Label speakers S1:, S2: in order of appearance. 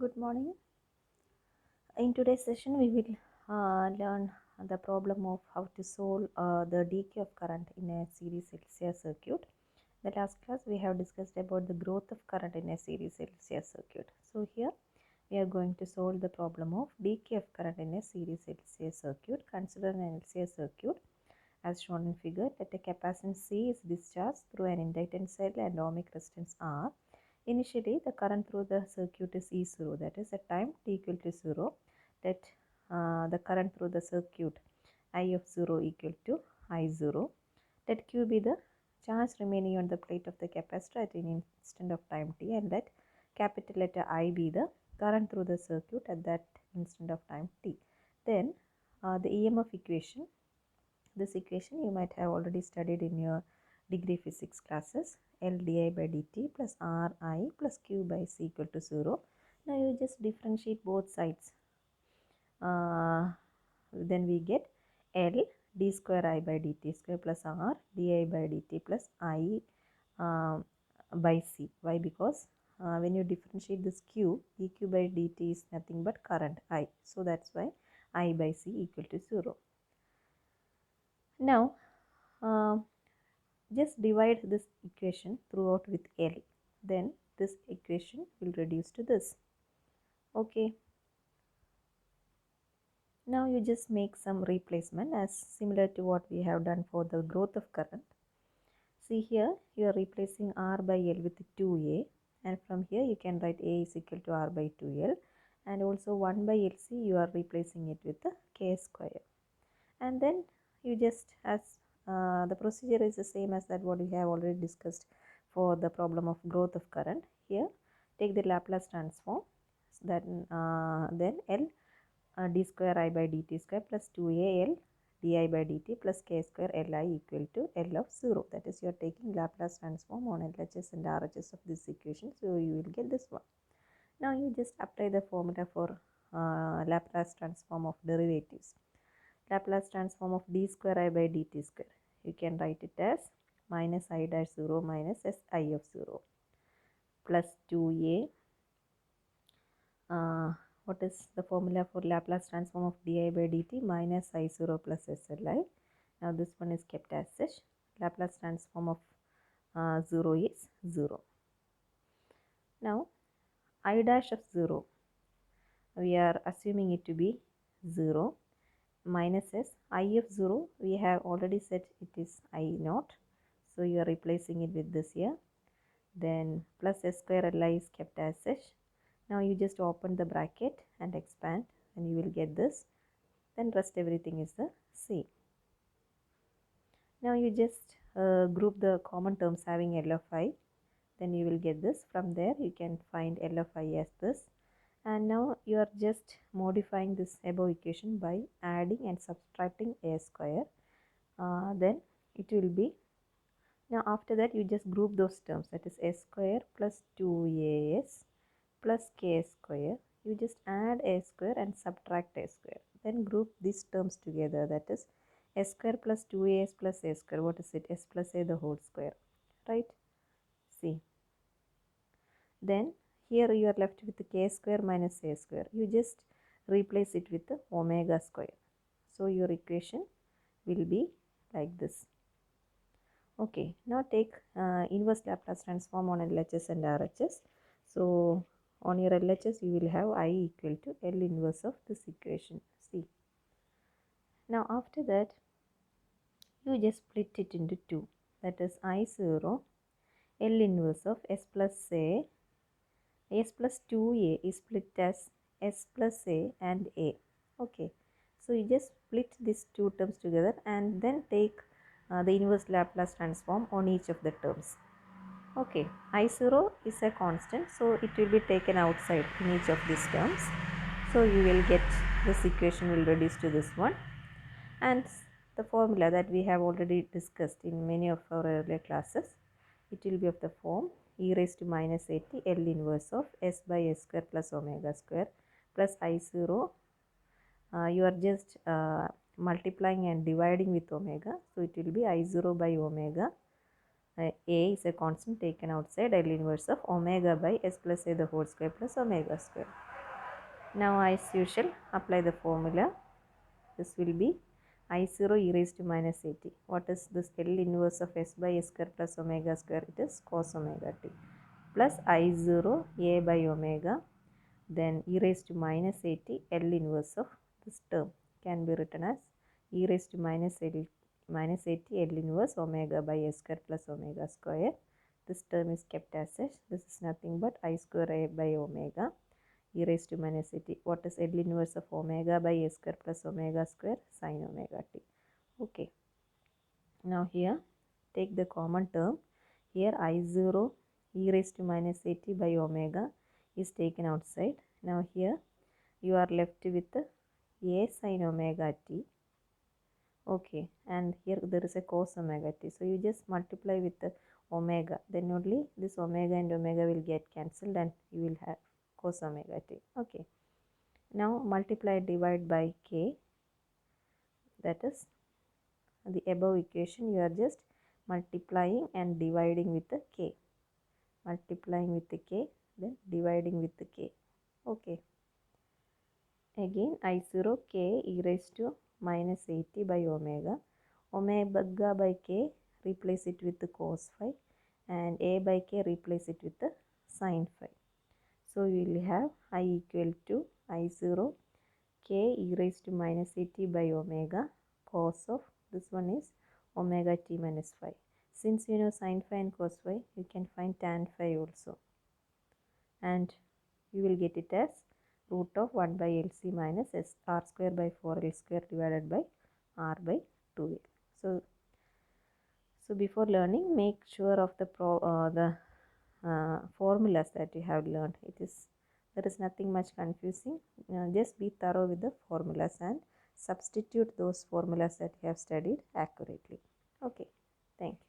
S1: Good morning. In today's session, we will learn the problem of how to solve the decay of current in a series LCR circuit. The last class we have discussed about the growth of current in a series LCR circuit. So here we are going to solve the problem of decay of current in a series LCR circuit. Consider an LCR circuit as shown in figure. Let a capacitance C is discharged through an inductance L and ohmic resistance R. Initially, the current through the circuit is E0, that is at time t equal to 0. Let the current through the circuit I of 0 equal to I0. Let Q be the charge remaining on the plate of the capacitor at an instant of time t, and let capital letter I be the current through the circuit at that instant of time t. Then the EMF equation. This equation you might have already studied in your degree physics classes. L di by dt plus Ri plus Q by C equal to 0. Now you just differentiate both sides. Then we get L d square I by dt square plus R di by dt plus I by C. Why? Because when you differentiate this Q, dq by dt is nothing but current I. So that's why I by C equal to 0. Now just divide this equation throughout with L. Then this equation will reduce to this. Okay. Now you just make some replacement as similar to what we have done for the growth of current. See here, you are replacing R by L with 2A, and from here you can write A is equal to R by 2L, and also 1 by LC you are replacing it with the K square. And then you just, as the procedure is the same as that what we have already discussed for the problem of growth of current. Here take the Laplace transform, then L d square I by dt square plus 2a L di by dt plus k square Li equal to L of 0. That is, you are taking Laplace transform on LHS and RHS of this equation, so you will get this one. Now you just apply the formula for Laplace transform of derivatives. Laplace transform of d square I by dt square. You can write it as minus I dash 0 minus Si of 0 plus 2a. What is the formula for Laplace transform of di by dt? Minus I0 plus SLI. Now this one is kept as such. Laplace transform of 0 is 0. Now I dash of 0, we are assuming it to be 0. Minus s, I of 0 we have already said it is I naught, so you are replacing it with this here. Then plus s square Li is kept as such. Now you just open the bracket and expand and you will get this. Then rest everything is the same. Now you just group the common terms having L of I. Then you will get this. From there you can find L of I as this. And now you are just modifying this above equation by adding and subtracting a square. Then it will be, now after that you just group those terms, that is s square plus 2as plus k square. You just add a square and subtract a square. Then group these terms together, that is s square plus 2as plus a square. What is it? S plus a the whole square, right? See. Then here you are left with k square minus a square. You just replace it with the omega square. So your equation will be like this. Okay, now take inverse Laplace transform on LHS and RHS. So on your LHS you will have I equal to L inverse of this equation. See. Now after that you just split it into two. That is I0 L inverse of S plus A. S plus 2A is split as S plus A and A. Okay. So you just split these two terms together and then take the inverse Laplace transform on each of the terms. Okay, I0 is a constant, so it will be taken outside in each of these terms. So you will get this equation will reduce to this one. And the formula that we have already discussed in many of our earlier classes, it will be of the form e raised to minus at L inverse of S by S square plus omega square plus I0. You are just multiplying and dividing with omega, so it will be I0 by omega A is a constant taken outside, L inverse of omega by S plus A the whole square plus omega square. Now as usual, apply the formula. This will be I0 e raised to minus at. What is this? L inverse of S by S square plus omega square. It is cos omega t. Plus I0 A by omega. Then e raised to minus at, L inverse of this term can be written as e raised to minus at L inverse omega by S square plus omega square. This term is kept as such. This is nothing but I square A by omega e raised to minus at. What is L inverse of omega by S square plus omega square? Sin omega t. Okay. Now here take the common term. Here I0 e raised to minus at by omega is taken outside. Now here you are left with A sin omega t. Okay, and here there is a cos omega t. So you just multiply with the omega. Then only this omega and omega will get cancelled and you will have cos omega t. Okay. Now multiply divide by k. That is the above equation. You are just multiplying and dividing with the k. Multiplying with the k, then dividing with the k. Okay. Again I0 k e raised to minus at by omega. Omega by k, replace it with the cos phi, and a by k, replace it with the sin phi. So we will have I equal to I0 k e raised to minus at by omega cos of this one is omega t minus phi. Since you know sin phi and cos phi, you can find tan phi also. And you will get it as root of 1 by LC minus S R square by 4L square divided by R by 2L. So before learning, make sure of the formulas that you have learned. There is nothing much confusing. Just be thorough with the formulas and substitute those formulas that you have studied accurately. Okay, thank you.